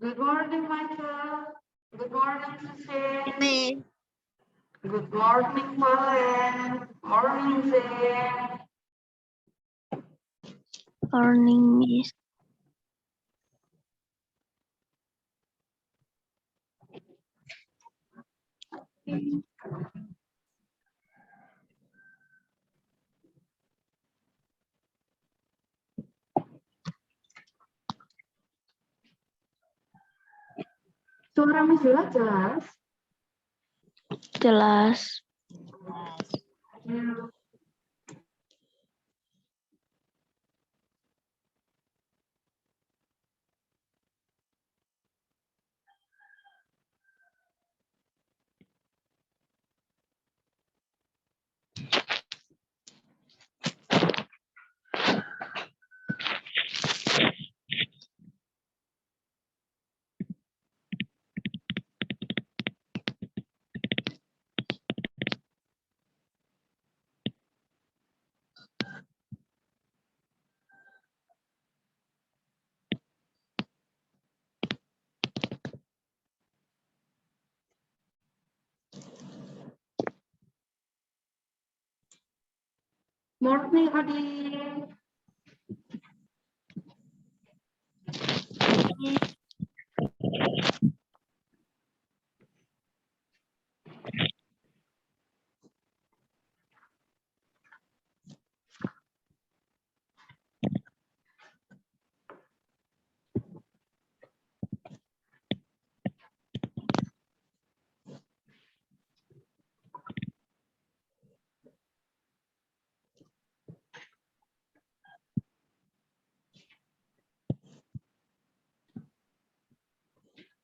Good morning, Michael. Good morning, Susie. Ini. Good morning, Valen. Morning, Zen. Morning, Miss. Suara Miss Yula jelas? Jelas. Morning, Adi.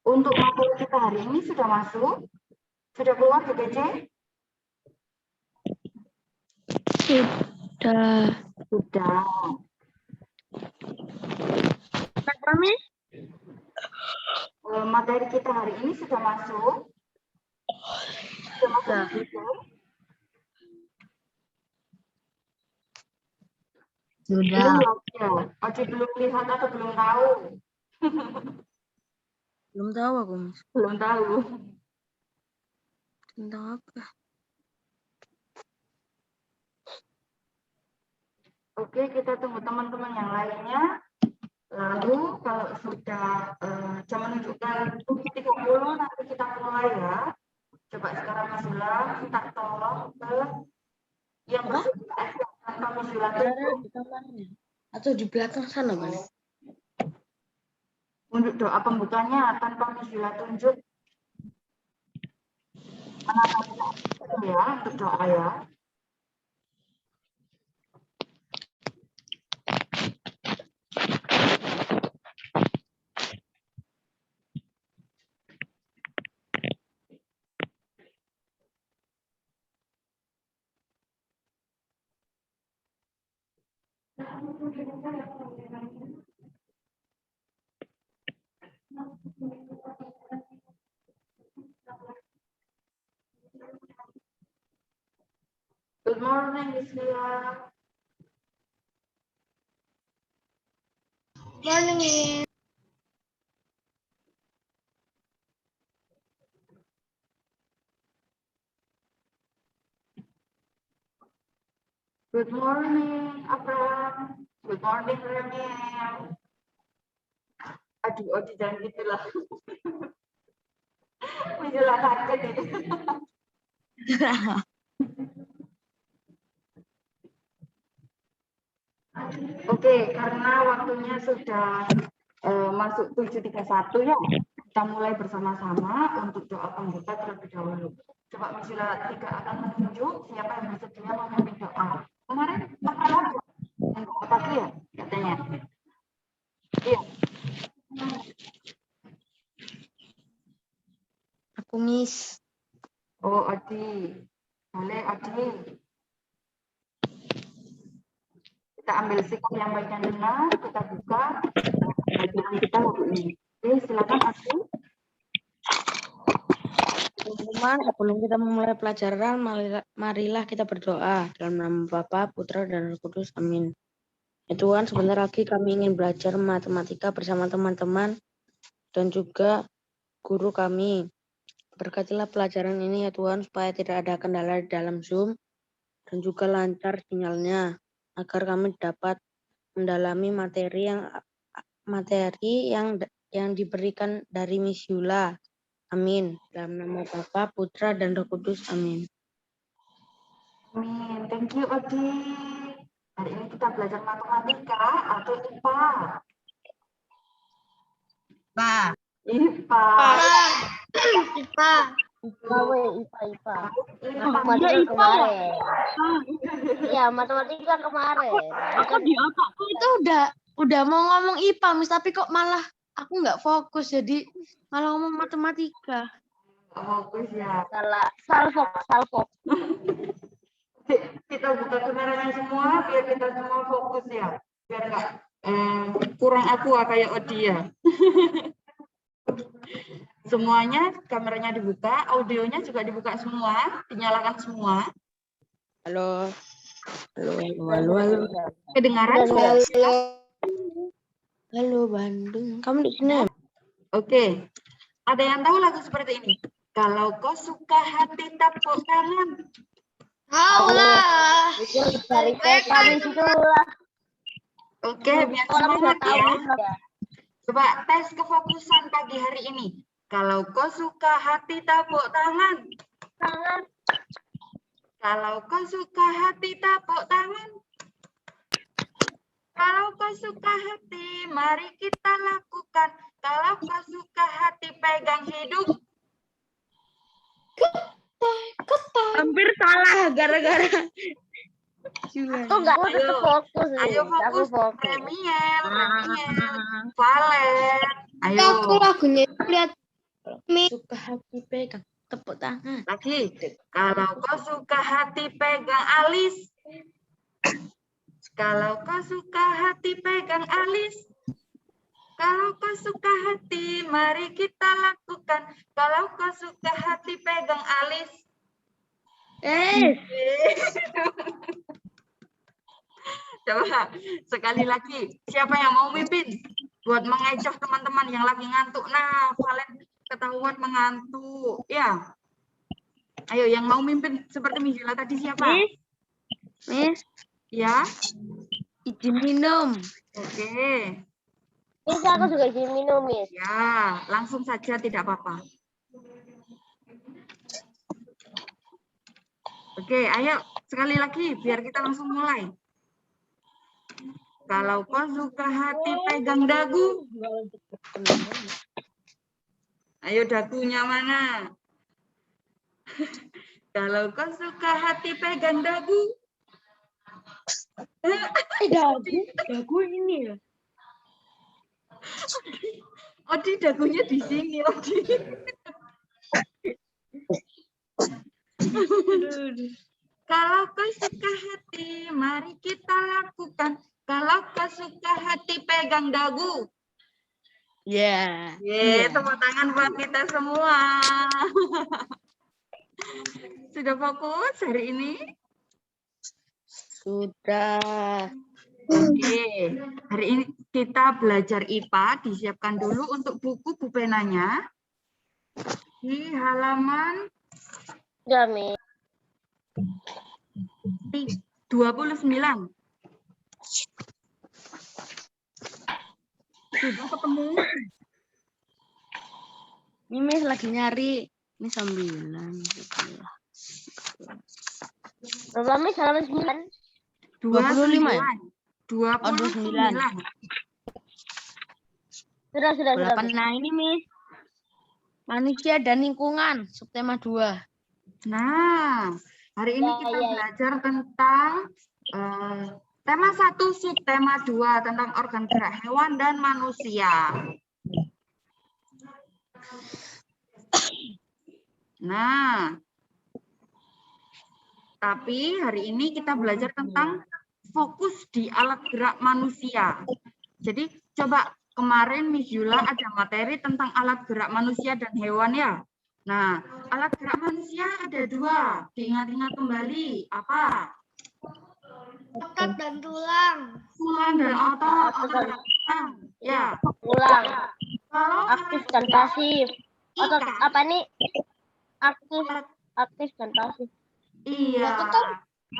Untuk materi kita hari ini sudah masuk? Sudah keluar ke PC? Sudah. Sudah. Kenapa, Miss? Materi kita hari ini sudah masuk? Sudah masuk ke PC? Sudah. Belum ya? Adi belum lihat atau belum tahu? Belum tahu aku, Miss. Belum tahu. Tentang apa? Oke, kita tunggu teman-teman yang lainnya. Lalu kalau sudah jam menunjukkan 7.30 nanti kita mulai ya. Coba sekarang Mas Yula kita tolong ke yang bersedia tanpa Mas Yula tunjuk. Di kamarnya. Atau di belakang sana, Bang? Untuk doa pembukanya tanpa Mas Yula tunjuk. Ya, untuk doa ya. Good morning, Bismillah. Morning. Good morning, Abraham. Good morning, Remiel. Aduh, jangan gitu lah. Bismillah kaget ini. Oke, karena waktunya sudah masuk 7.31 ya, kita mulai bersama-sama untuk doa pembuka terlebih dahulu. Coba Mas Yula tidak akan menunjuk siapa yang bersedia memimpin doa. Kemarin apa lagi? Apa sih ya katanya? Iya. Aku, Miss. Oh, Adi. Boleh, Adi. Kita ambil sikap yang baik dan benar, kita buka bacaan kita waktu ini. Oke, silakan Adi. Teman-teman, sebelum kita memulai pelajaran, marilah kita berdoa dalam nama Bapa, Putra, dan Roh Kudus. Amin. Ya Tuhan, sebentar lagi kami ingin belajar matematika bersama teman-teman. dan juga guru kami. Berkatilah pelajaran ini ya Tuhan, supaya tidak ada kendala di dalam Zoom dan juga lancar sinyalnya, agar kami dapat mendalami materi yang diberikan dari Miss Yula. Amin. Dalam nama Bapa, Putra, dan Roh Kudus. Amin. Amin. Thank you, Odi. Hari ini kita belajar matematika atau IPA. Pak. IPA. IPA. IPA. IPA. Matematika kemarin. Iya, matematika kemarin. Aku di otakku itu udah mau ngomong IPA, Miss, tapi kok malah aku nggak fokus, jadi malah ngomong matematika. Fokus ya. Salah, salfok. Kita buka kameranya semua biar kita semua fokus ya. Biar nggak kurang aku kayak Odi ya. Semuanya kameranya dibuka, audionya juga dibuka semua, dinyalakan semua. Halo. Halo. Kedengaran? Halo Bandung. Kamu di sini? Oke. Ada yang tahu lagu seperti ini? Kalau kau suka hati tepuk tangan. Allah. Dari kami situ lah. Oke, biar semangat ya. Coba tes kefokusan pagi hari ini. Kalau kau suka hati tepuk tangan. Kalau kau suka hati tepuk tangan. Kalau kau suka hati, mari kita lakukan. Kalau kau suka hati, pegang hidup. Hampir salah gara-gara. Aku nggak fokus. Ayo fokus. Remiel, Valet. Ayo. Aku lagunya lihat Suka hati pegang tepuk tangan. Lagi. Kalau kau suka hati, pegang alis. Kalau kau suka hati, pegang alis. Kalau kau suka hati, mari kita lakukan. Kalau kau suka hati, pegang alis. Coba sekali lagi. Siapa yang mau mimpin? Buat mengecoh teman-teman yang lagi ngantuk. Nah, Valen ketahuan mengantuk. Ya. Ayo, yang mau mimpin seperti Mijila tadi siapa? Miss, Ya. izin minum. Oke. Miss, aku juga izin minum, Miss. Ya, langsung saja tidak apa-apa. Oke, ayo sekali lagi biar kita langsung mulai. Kalau kau suka hati, pegang dagu. Ayo dagunya mana? Kalau kau suka hati, pegang dagu. Dagu ini ya. Odi, dagunya di sini, Odi. Kalau kau suka hati, mari kita lakukan. Kalau kau suka hati, pegang dagu. Ya. Tepuk tangan buat kita semua. Sudah fokus hari ini? Sudah. Oke, hari ini kita belajar IPA. Disiapkan dulu untuk buku pulpenanya. Di halaman Udah, Miss. 29. Sudah ketemu? Ini Miss lagi nyari. Ini 9. Berapa, Miss? Halaman 9? 25 ya? 29. Sudah. 8. Nah ini Miss. Manusia dan lingkungan. Subtema 2. Nah, hari ini kita belajar tentang tema 1, subtema 2 tentang organ gerak hewan dan manusia. Nah, tapi hari ini kita belajar tentang fokus di alat gerak manusia. Jadi coba kemarin Miss Yula ada materi tentang alat gerak manusia dan hewan ya. Nah, alat gerak manusia ada 2. Diingat-ingat kembali. Apa? otot dan tulang. Tulang dan otot dan tulang. Ya. Ulang. Kalau Aktif dan pasif. Atau ikan, apa nih? Aktif dan pasif. iya,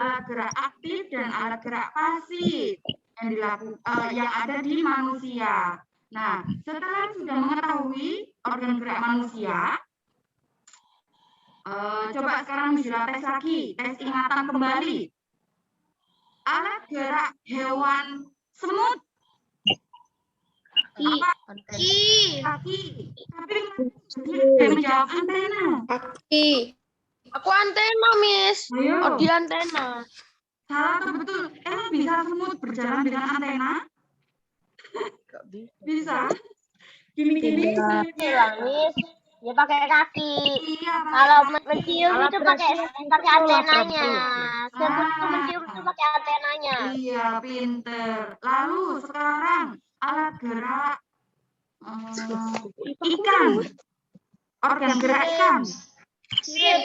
alat gerak aktif dan alat gerak pasif yang ada di manusia. Nah, setelah sudah mengetahui organ gerak manusia, coba sekarang Mizila tes lagi, tes ingatan kembali. Alat gerak hewan semut kaki, tapi dia menjawab antena. Kaki. Aku antena, Miss. Ayo. Oh, di antena. Salah atau betul? Emang bisa semut berjalan dengan antena? Bisa. Gini-gini. Bilang, Miss. Dia pakai kaki. Iya, Pak. Kalau mencium itu pakai antenanya. Semut itu Ah. mencium itu pakai antenanya. Iya, pinter. Lalu sekarang alat gerak ikan. Organ gerak ikan. Sirip.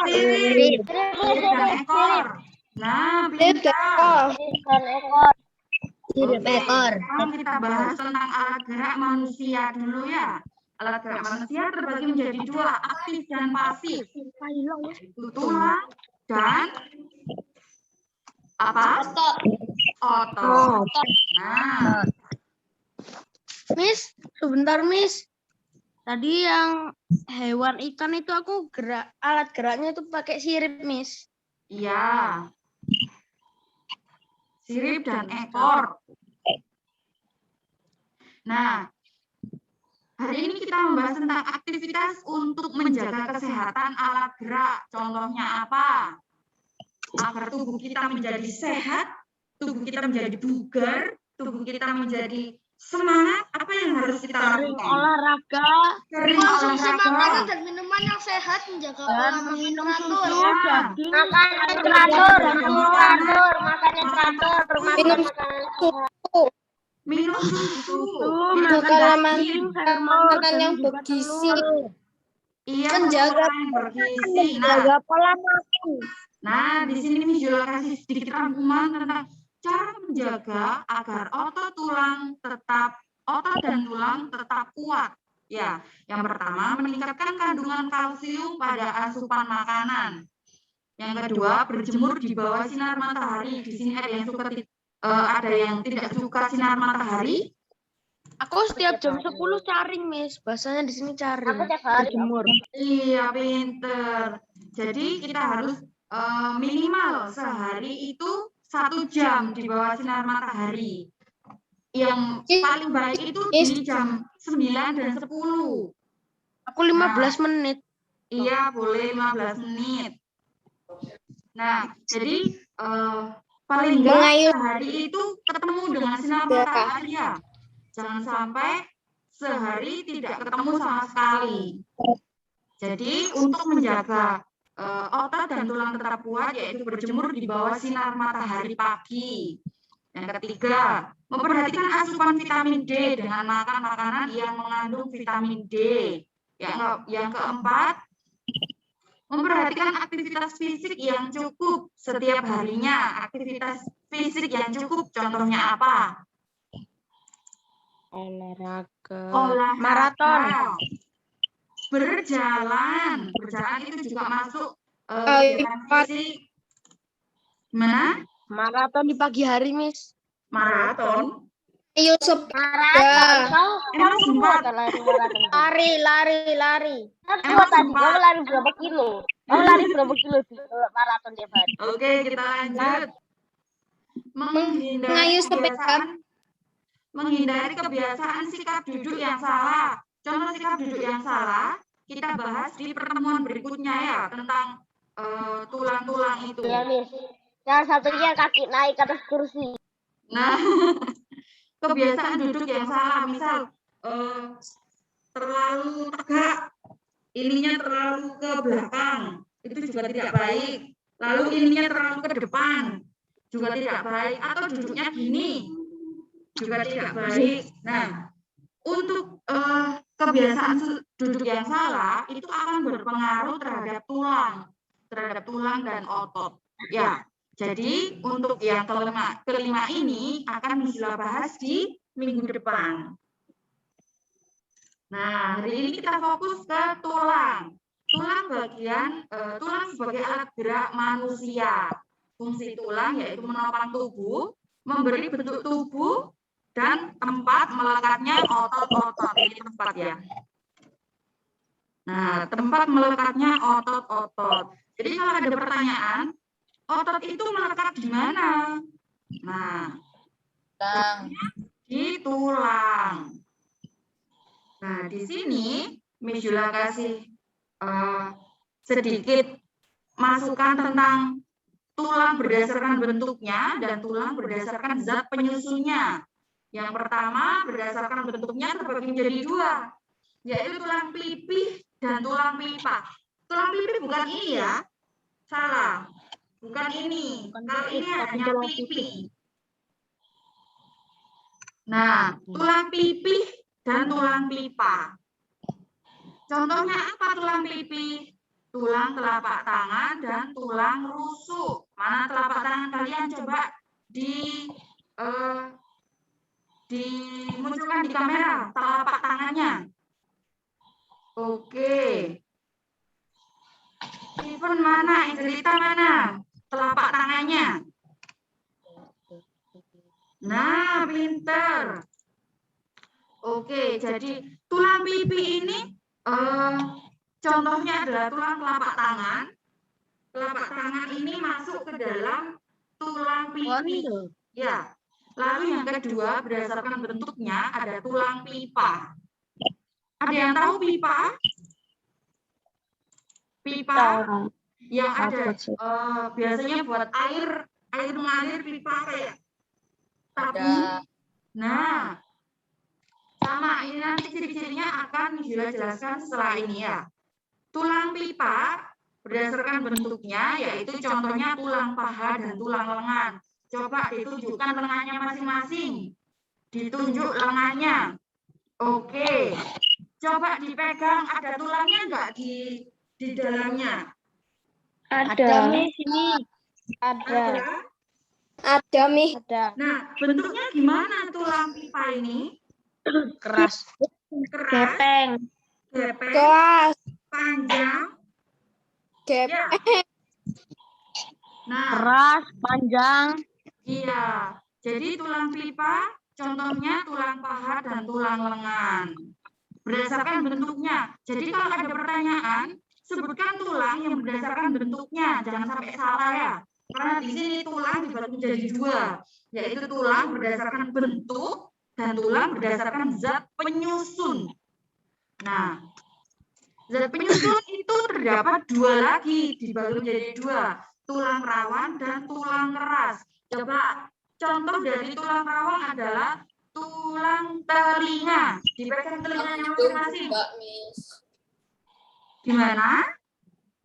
Sirip. Sirip dan ekor. Nah, pintar. Ikan ekor. Oke, sekarang kita bahas tentang alat gerak manusia dulu ya. Alat gerak manusia terbagi menjadi dua, aktif dan pasif. Yaitu tulang dan apa? Otot. Nah, Miss, sebentar, Miss. Tadi yang hewan ikan itu aku alat geraknya itu pakai sirip, Miss. iya. Sirip dan ekor. Nah, hari ini kita membahas tentang aktivitas untuk menjaga kesehatan alat gerak. Contohnya apa? Agar tubuh kita menjadi sehat, tubuh kita menjadi bugar, tubuh kita menjadi semangat, apa yang harus kita lakukan? Olahraga, Sering konsumsi makanan olahraga. dan minuman yang sehat, menjaga Dan pola makan minum teratur. susu, daging, Makan yang teratur. Makan yang teratur. Makan makanan sehat. minum susu, makan yang bergizi, iya, menjaga yang bergizi. pola makan. Nah, di sini Miss Yola kasih sedikit rangkuman tentang cara menjaga agar otot dan tulang tetap kuat. Ya, yang pertama meningkatkan kandungan kalsium pada asupan makanan. Yang kedua, berjemur di bawah sinar matahari. Di sini ada yang tidak suka sinar matahari. Aku setiap jam 10 caring, Miss. Bahasanya di sini Aku caring. tiap hari. Berjemur. Iya, pinter. Jadi kita harus minimal sehari itu 1 jam di bawah sinar matahari. Yang paling baik itu di jam 9 dan 10. Aku 15 menit. Iya, boleh 15 menit. Nah, jadi paling enggak sehari itu ketemu dengan sinar matahari ya. Jangan sampai sehari tidak ketemu sama sekali. Jadi untuk menjaga otot dan tulang tetap kuat yaitu berjemur di bawah sinar matahari pagi. Yang ketiga, memperhatikan asupan vitamin D dengan makan makanan yang mengandung vitamin D. Yang keempat, memperhatikan aktivitas fisik yang cukup setiap harinya. Aktivitas fisik yang cukup contohnya apa? Olahraga. Maraton. Berjalan itu juga masuk kegiatan fisik. Gimana? Maraton di pagi hari, Miss. Maraton. Ayo Maraton. Kau Emang sempat? lari maraton. lari. Aku tadi kau lari berapa kilo? Kau lari berapa kilo di maraton tiap hari? Oke, kita lanjut. Menghindari kebiasaan sikap duduk yang salah. Contoh sikap duduk yang salah kita bahas di pertemuan berikutnya ya tentang tulang-tulang itu. Ya, Miss. Yang satunya kaki naik ke atas kursi. Nah, kebiasaan duduk yang salah, misal terlalu tegak, ininya terlalu ke belakang, itu juga tidak baik. Lalu ininya terlalu ke depan, juga tidak baik. Atau duduknya gini, juga tidak baik. Nah, untuk kebiasaan duduk yang salah itu akan berpengaruh terhadap tulang dan otot. Ya, jadi untuk yang kelima ini akan Mizila bahas di minggu depan. Nah, hari ini kita fokus ke tulang. Tulang tulang sebagai alat gerak manusia. Fungsi tulang yaitu menopang tubuh, memberi bentuk tubuh, dan tempat melekatnya otot-otot. Ini tempat ya. Nah, tempat melekatnya otot-otot. Jadi kalau ada pertanyaan, otot itu melekat di mana? Nah, di tulang. Nah, di sini Miss Yula kasih sedikit masukan tentang tulang berdasarkan bentuknya dan tulang berdasarkan zat penyusunnya. Yang pertama, berdasarkan bentuknya terbagi menjadi dua, yaitu tulang pipih dan tulang pipa. Tulang pipih bukan ini ya, salah. Bukan ini, kalau ini hanya pipih. Nah, tulang pipih dan tulang pipa. Contohnya apa tulang pipih? Tulang telapak tangan dan tulang rusuk. Mana telapak tangan kalian? Coba dimunculkan di kamera telapak tangannya. Oke. Steven mana? Angelita mana? Telapak tangannya. Nah, pinter. Oke, jadi tulang pipi ini contohnya adalah tulang telapak tangan. Telapak tangan ini masuk ke dalam tulang pipi. Ya. Lalu yang kedua, berdasarkan bentuknya ada tulang pipa. Ada yang tahu pipa? Pipa yang ada biasanya buat air mengalir pipa kayak tabung. Nah, sama ini nanti ciri-cirinya akan dijelaskan setelah ini ya. Tulang pipa berdasarkan bentuknya yaitu contohnya tulang paha dan tulang lengan. Coba ditunjukkan lengannya masing-masing. Ditunjuk lengannya. Oke. Coba dipegang, ada tulangnya enggak di dalamnya? Ada nih sini. Ada. Ada nih. Ada. Nah, bentuknya gimana tulang pipa ini? Keras. Gepeng. Gepeng, Keras. panjang. Gepeng. Nah, Keras, panjang. iya. Jadi tulang pipa contohnya tulang paha dan tulang lengan. Berdasarkan bentuknya. Jadi kalau ada pertanyaan, sebutkan tulang yang berdasarkan bentuknya. Jangan sampai salah ya. Karena di sini tulang dibagi menjadi dua, yaitu tulang berdasarkan bentuk dan tulang berdasarkan zat penyusun. Nah, zat penyusun itu terdapat dua lagi, dibagi menjadi dua, tulang rawan dan tulang keras. Coba contoh dari tulang rawan adalah tulang telinga. Dipegang telinganya masing-masing. Gimana?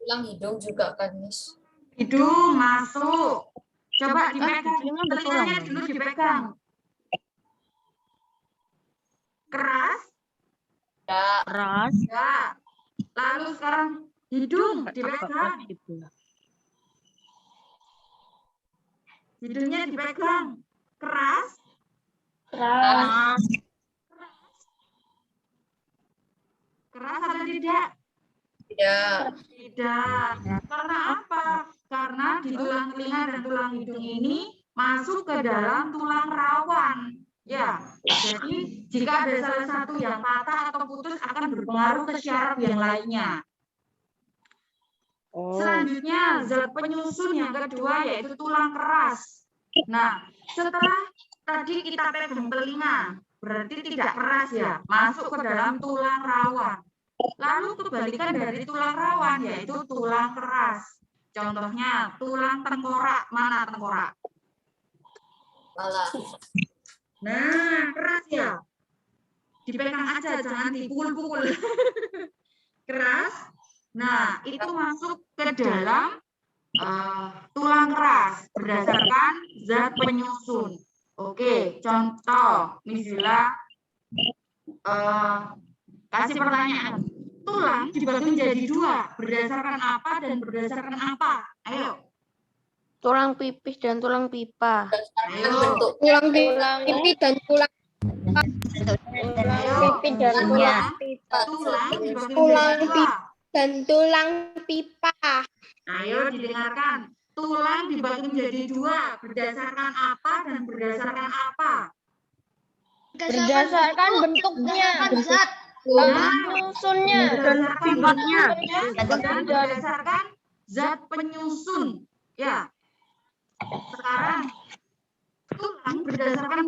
Tulang hidung juga kan, Miss. Hidung masuk. Coba dipegang, telinganya dulu dipegang. Keras? Ya, Keras. Ya. Lalu sekarang hidung dipegang. Hidungnya dipegang. Keras? Keras. Keras atau tidak? tidak. Tidak. Karena apa? Karena di tulang telinga dan tulang hidung ini masuk ke dalam tulang rawan. Ya, jadi jika ada salah satu yang patah atau putus akan berpengaruh ke syaraf yang lainnya. Selanjutnya, zat penyusun yang kedua yaitu tulang keras. Nah, setelah tadi kita pegang telinga, berarti tidak keras ya, masuk ke dalam tulang rawan. Lalu kebalikan dari tulang rawan yaitu tulang keras. Contohnya tulang tengkorak. Mana tengkorak? Malah. Nah, keras ya. Dipegang aja, jangan dipukul-pukul. Keras. Nah, itu masuk ke dalam tulang keras berdasarkan zat penyusun. Oke, contoh, Miss Yula kasih pertanyaan. Tulang dibagi menjadi dua, berdasarkan apa dan berdasarkan apa? Ayo. Tulang pipih dan tulang pipa. Berdasarkan Ayo. bentuk. Tulang pipi dan tulang Ayo, pipi dan tulang pipa. tulang dibagi Tulang menjadi dua. Dan tulang pipa. Ayo didengarkan. Tulang dibagi menjadi dua. Berdasarkan apa dan berdasarkan apa? Berdasarkan bentuknya. Zat. Nah, Penyusunnya. berdasarkan bentuknya dan berdasarkan zat penyusun. Ya. Sekarang tulang berdasarkan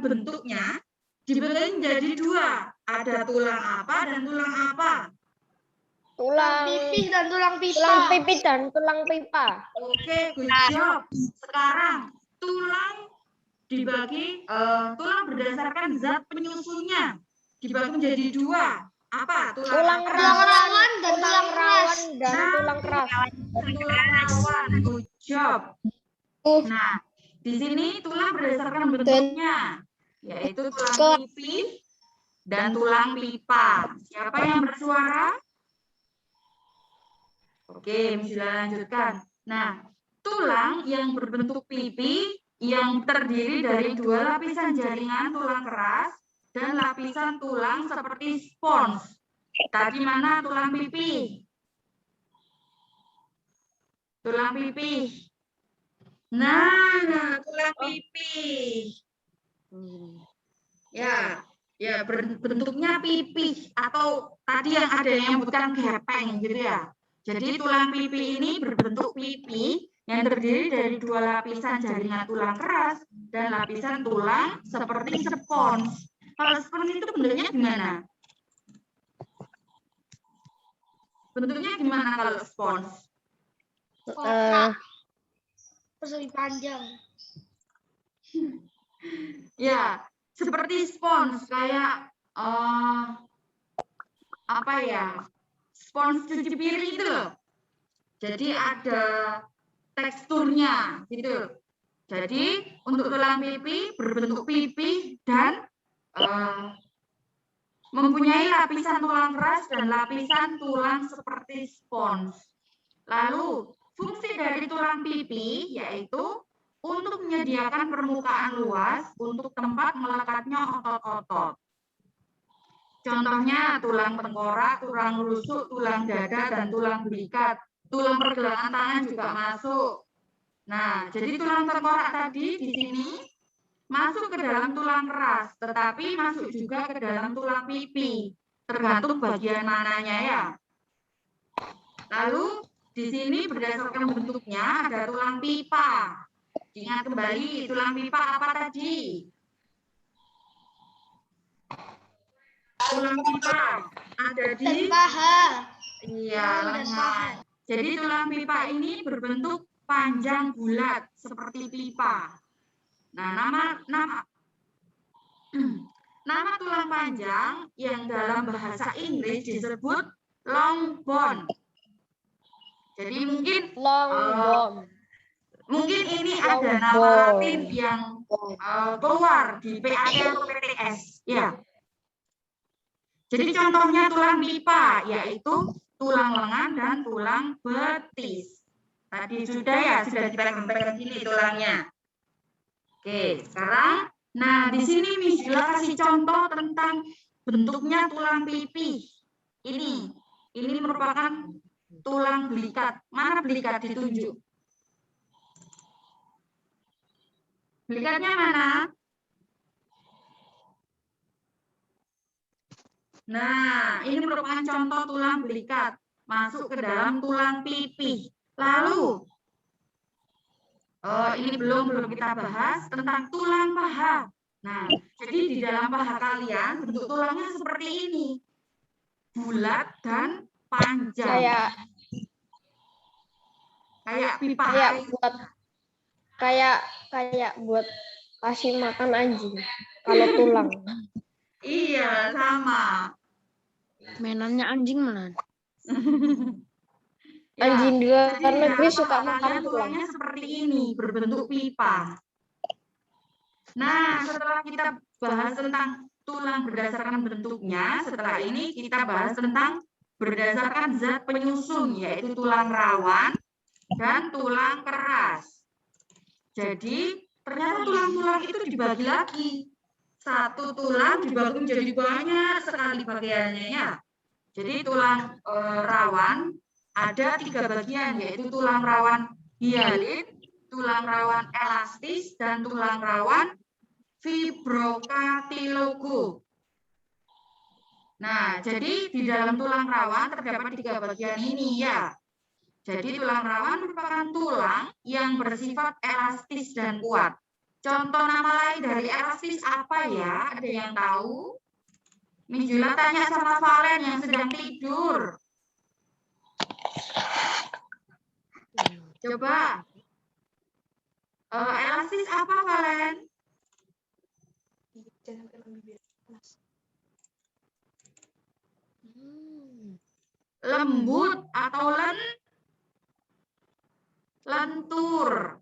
bentuknya dibagi menjadi dua. Ada tulang apa dan tulang apa? Tulang Pipi dan tulang pipa. Tulang pipi dan tulang pipa. Oke, good job. Sekarang tulang dibagi tulang berdasarkan zat penyusunnya dibagi menjadi dua. Apa? Tulang apa? rawan dan tulang keras. dan tulang keras. Tulang rawan. Good job. Nah, di sini tulang berdasarkan bentuknya, yaitu tulang pipi dan tulang pipa. Siapa yang bersuara? Oke, bisa lanjutkan. Nah, tulang yang berbentuk pipi yang terdiri dari dua lapisan jaringan tulang keras dan lapisan tulang seperti spons. Tadi mana tulang pipi? Tulang pipi. Nah, tulang pipi. Ya, bentuknya pipi atau tadi yang ada yang bukan gepeng gitu ya. Jadi tulang pipi ini berbentuk pipi yang terdiri dari dua lapisan jaringan tulang keras dan lapisan tulang seperti spons. Kalau spons itu bentuknya gimana? Bentuknya gimana kalau spons? Persegi panjang. Ya, seperti spons kayak apa ya? Spons cuci piring itu loh. Jadi ada teksturnya gitu. Jadi untuk tulang pipi berbentuk pipi dan mempunyai lapisan tulang keras dan lapisan tulang seperti spons. Lalu fungsi dari tulang pipi yaitu untuk menyediakan permukaan luas untuk tempat melekatnya otot-otot. Contohnya tulang tengkorak, tulang rusuk, tulang dada, dan tulang belikat. Tulang pergelangan tangan juga masuk. Nah, jadi tulang tengkorak tadi di sini masuk ke dalam tulang keras, tetapi masuk juga ke dalam tulang pipi. Tergantung bagian mananya ya. Lalu di sini berdasarkan bentuknya ada tulang pipa. Ingat kembali, tulang pipa apa tadi? Tulang pipa ada di paha. Iya, lengan. Jadi tulang pipa ini berbentuk panjang bulat seperti pipa. Nah, nama tulang panjang yang dalam bahasa Inggris disebut long bone. Jadi mungkin mungkin ini ada nama latin yang keluar di PAT atau PTS, ya. Jadi contohnya tulang pipa, yaitu tulang lengan dan tulang betis. Tadi sudah kita gambarkan sini tulangnya. Oke, sekarang, nah di sini Miss Gila kasih contoh tentang bentuknya tulang pipi. Ini merupakan tulang belikat. Mana belikat ditunjuk? Belikatnya mana? Nah, ini merupakan contoh tulang belikat masuk ke dalam tulang pipi. Lalu, ini belum kita bahas tentang tulang paha. Nah, jadi di dalam paha kalian bentuk tulangnya seperti ini, bulat dan panjang. Kayak pipa. Kayak buat kasih makan anjing. Kalau tulang. Iya, sama. Mainannya anjing mana? Anjing di luar negeri suka makan kalian tulang. tulangnya seperti ini, berbentuk pipa. Nah, setelah kita bahas tentang tulang berdasarkan bentuknya, setelah ini kita bahas tentang berdasarkan zat penyusun, yaitu tulang rawan dan tulang keras. Jadi, ternyata tulang-tulang itu dibagi lagi. satu tulang dibagi menjadi banyak sekali bagiannya ya. Jadi tulang rawan ada 3 bagian, yaitu tulang rawan hialin, tulang rawan elastis, dan tulang rawan fibrokartilogo. Nah, jadi di dalam tulang rawan terdapat 3 bagian ini ya. Jadi tulang rawan merupakan tulang yang bersifat elastis dan kuat. Contoh nama lain dari elastis apa ya? Ada yang tahu? Miss Jula tanya sama Valen yang sedang tidur. Coba. Elastis apa, Valen? Lembut atau lentur.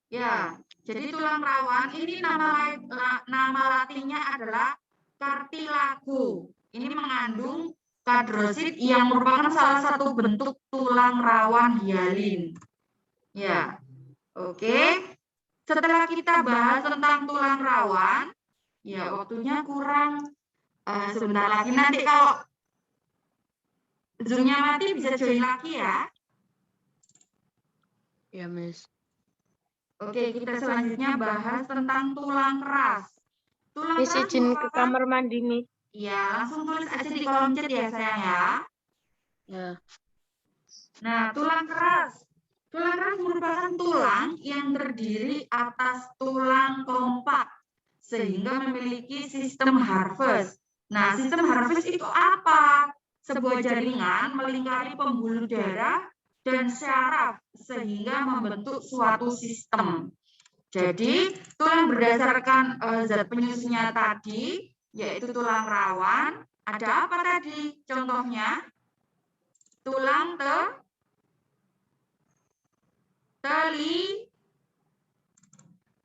Ya, jadi tulang rawan ini nama latinnya adalah cartilago. Ini mengandung kardiosit yang merupakan salah satu bentuk tulang rawan hialin. Ya, oke. Setelah kita bahas tentang tulang rawan, ya waktunya kurang. Sebentar lagi nanti kalau Zoom-nya mati bisa join lagi ya. Ya, Miss. Oke, kita selanjutnya bahas tentang tulang keras. Tulang Miss keras izin ke merupakan- kamar mandi, Miss. Iya, langsung tulis aja di kolom chat ya sayang ya. Ya. Nah, tulang keras. Tulang keras merupakan tulang yang terdiri atas tulang kompak sehingga memiliki sistem Harvest. Nah, sistem Harvest itu apa? Sebuah jaringan melingkari pembuluh darah dan syaraf sehingga membentuk suatu sistem. Jadi, tulang berdasarkan zat penyusunnya tadi, yaitu tulang rawan, ada apa tadi? Contohnya, tulang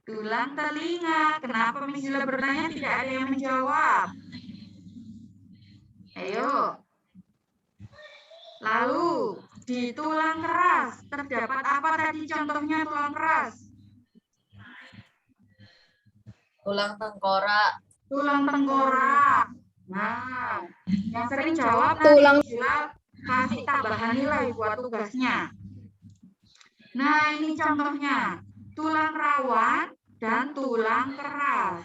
tulang telinga. Kenapa Miss Jula bertanya tidak ada yang menjawab? Ayo. Lalu, di tulang keras, terdapat apa tadi contohnya tulang keras? Tulang tengkorak. Tulang tengkorak. Nah, yang sering jawab nanti Miss Jula kasih tambahan nilai buat tugasnya. Nah, ini contohnya. Tulang rawan dan tulang keras.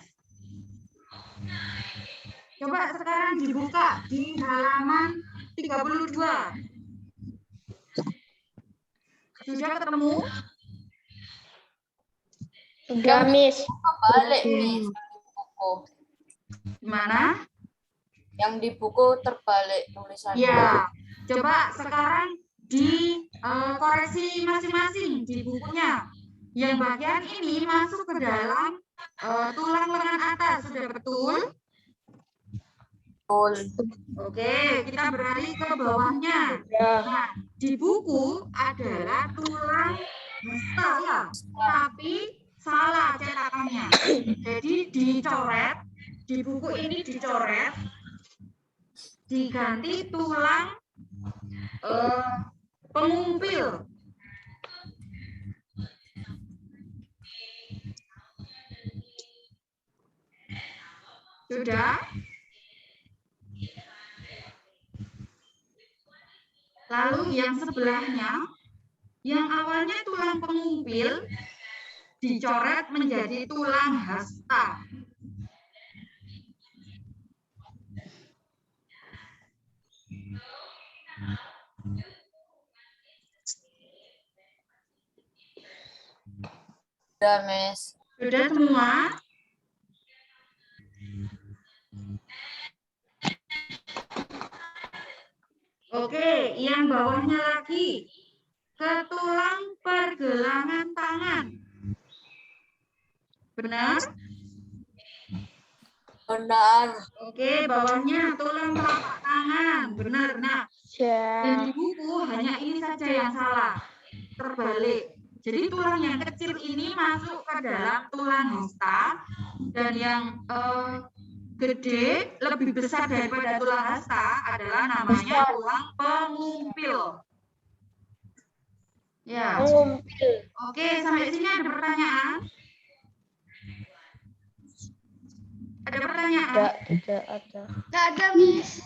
Coba sekarang dibuka di halaman 32. Sudah ketemu? Udah, Miss. Kebalik nih di buku. Gimana? Yang di buku terbalik tulisannya. Ya, coba sekarang di koreksi masing-masing di bukunya. Yang bagian ini masuk ke dalam tulang lengan atas, sudah betul? Betul. Oke, kita beralih ke bawahnya. Nah, di buku adalah tulang hasta ya, tapi salah cetakannya. Jadi dicoret, di buku ini dicoret, diganti tulang pengumpil. Sudah? Lalu yang sebelahnya, yang awalnya tulang pengumpil, dicoret menjadi tulang hasta. Udah, Miss. Sudah semua? Oke, yang bawahnya lagi. Ke tulang pergelangan tangan. Benar? Benar. Oke, bawahnya tulang telapak tangan. Benar. Nah, di buku hanya ini saja yang salah. Terbalik. Jadi tulang yang kecil ini masuk ke dalam tulang hasta dan yang gede lebih besar daripada tulang hasta adalah namanya tulang pengumpil. Ya. Oke, sampai sini ada pertanyaan? Ada pertanyaan? Tidak ada. Nggak ada, Miss.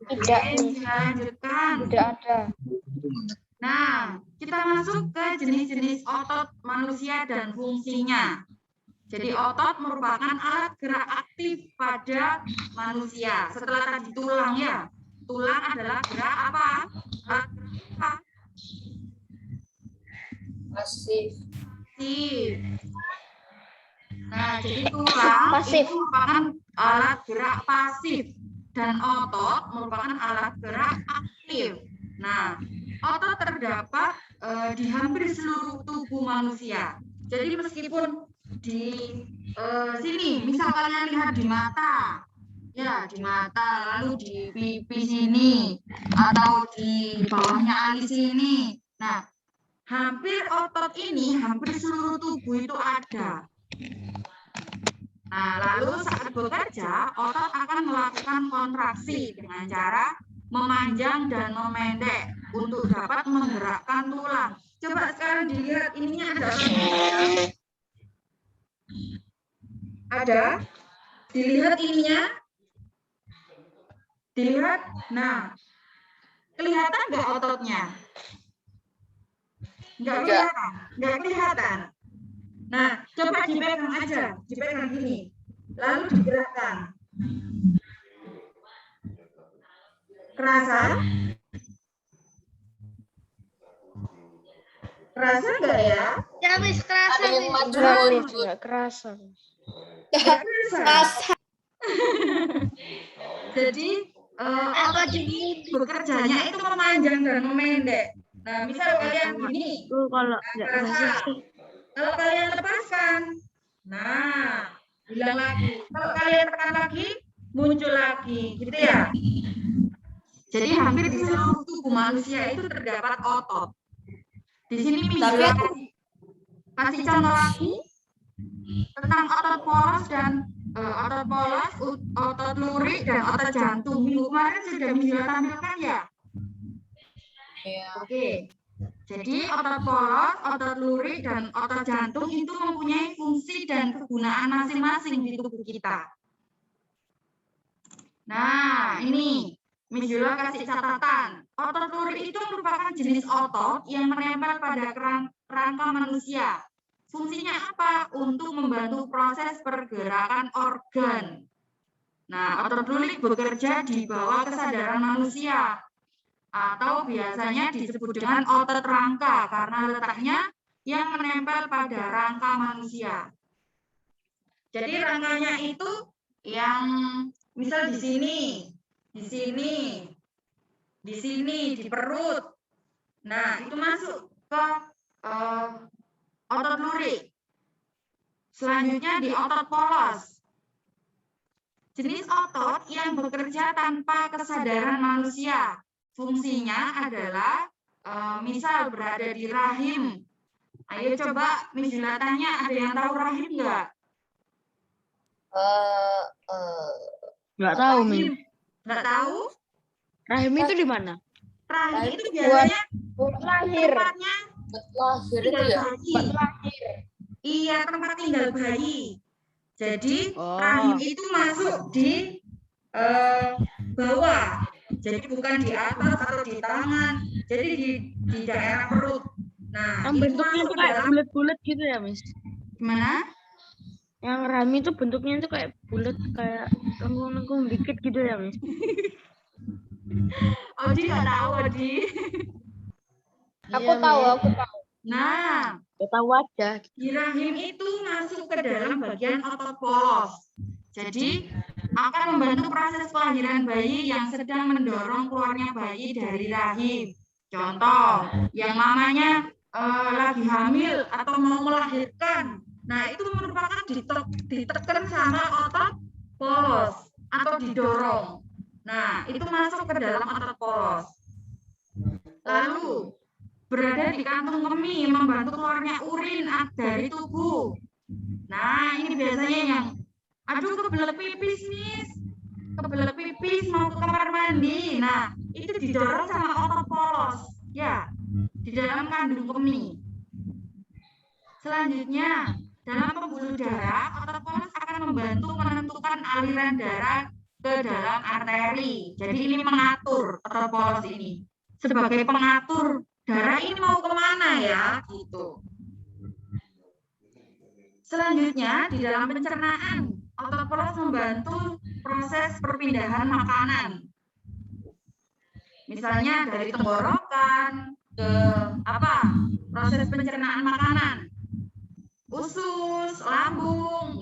Tidak, Oke, Miss. kita lanjutkan. Tidak ada. Nah, kita masuk ke jenis-jenis otot manusia dan fungsinya. Jadi otot merupakan alat gerak aktif pada manusia. Setelah tadi tulang ya. Tulang adalah gerak apa? Alat gerak apa? Pasif. Pasif. Nah, jadi tulang Pasif. itu merupakan alat gerak pasif dan otot merupakan alat gerak aktif. Nah, otot terdapat di hampir seluruh tubuh manusia. Jadi meskipun di sini, misal kalian lihat di mata, ya di mata, lalu di pipi sini, atau di bawahnya alis sini. Nah, hampir otot ini, hampir seluruh tubuh itu ada. Nah, lalu saat bekerja, otot akan melakukan kontraksi dengan cara memanjang dan memendek untuk dapat menggerakkan tulang. Coba sekarang dilihat ininya ada apa? Ada? Dilihat ininya? Dilihat? Nah, kelihatan nggak ototnya? Nggak kelihatan? Nggak kelihatan. Nah, coba dipegang aja, dipegang gini, lalu digerakkan. Kerasa? Kerasa nggak ya? Ya, Miss, kerasa, Ada yang Miss. maju Enggak, Miss. mundur. Enggak kerasa. Nggak kerasa. Jadi Apa otot ini bekerjanya itu memanjang dan memendek. Nah, misal kalian gini, Kalau enggak kerasa. kalau kalian lepaskan, nah, hilang lagi. Kalau kalian tekan lagi, muncul lagi, gitu ya. Jadi hampir di seluruh tubuh manusia itu terdapat otot. Di sini Mizla kasih contoh lagi tentang otot polos dan otot polos, otot lurik dan otot jantung. Minggu kemarin sudah Mizla tampilkan ya. Iya. Oke. Jadi otot polos, otot lurik, dan otot jantung itu mempunyai fungsi dan kegunaan masing-masing di tubuh kita. Nah, ini Miss Yula kasih catatan. Otot lurik itu merupakan jenis otot yang menempel pada kerangka manusia. Fungsinya apa? Untuk membantu proses pergerakan organ. Nah, otot lurik bekerja di bawah kesadaran manusia, atau biasanya disebut dengan otot rangka karena letaknya yang menempel pada rangka manusia. Jadi rangkanya itu yang misal di sini, di sini, di sini, di perut. Nah, itu masuk ke otot lurik. Selanjutnya di otot polos. Jenis otot yang bekerja tanpa kesadaran manusia. Fungsinya adalah misal berada di rahim. Ayo coba Miss Yula tanya, ada yang tahu rahim nggak? Enggak tahu, Miss. Nggak tahu? Rahim itu di mana? Rahim itu biasanya Lahir. tempatnya Lahir itu tinggal ya. bayi. Iya, tempat tinggal bayi. Jadi Oh. rahim itu masuk di bawah. Jadi bukan di atas atau di tangan. Jadi di daerah perut. Nah, Yang itu bentuknya masuk tuh ke kayak dalam bulat-bulat gitu ya, Miss. gimana? Yang rahim itu bentuknya itu kayak bulat, kayak lengkung-lengkung dikit gitu ya, Miss. Odi nggak tahu, Odi. Aku tahu. Nah, Ya tahu aja. di rahim itu masuk ke dalam bagian otot polos. Jadi akan membantu proses kelahiran bayi yang sedang mendorong keluarnya bayi dari rahim. Contoh, yang mamanya lagi hamil atau mau melahirkan. Nah, itu merupakan ditekan sama otot polos atau didorong. Nah, itu masuk ke dalam otot polos. Lalu berada di kantung kemih, membantu keluarnya urin dari tubuh. Nah, ini biasanya yang aduh kebelet pipis, Miss. Kebelet pipis mau ke kamar mandi. Nah, itu didorong sama otot polos. Ya, di dalam kandung kemih. Selanjutnya, dalam pembuluh darah, otot polos akan membantu menentukan aliran darah ke dalam arteri. Jadi ini mengatur otot polos ini. Sebagai pengatur darah ini mau kemana ya, gitu. Selanjutnya, di dalam pencernaan, otot polos membantu proses perpindahan makanan. Misalnya dari tenggorokan ke proses pencernaan makanan. Usus, lambung.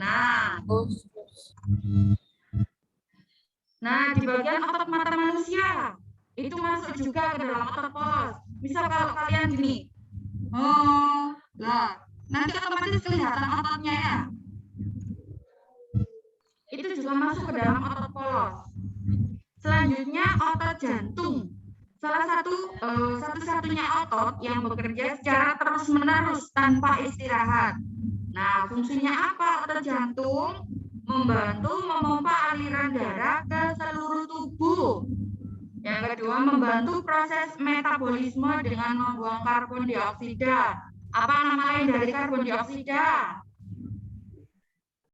Nah, di bagian otot mata manusia itu masuk juga ke dalam otot polos. Misal kalau kalian gini, nanti otomatis kelihatan ototnya ya. Itu juga masuk ke dalam otot polos. Selanjutnya otot jantung. Salah satu-satunya otot yang bekerja secara terus-menerus tanpa istirahat. Nah, fungsinya apa otot jantung? Membantu memompa aliran darah ke seluruh tubuh. Yang kedua, membantu proses metabolisme dengan membuang karbon dioksida. Apa nama lain dari karbon dioksida?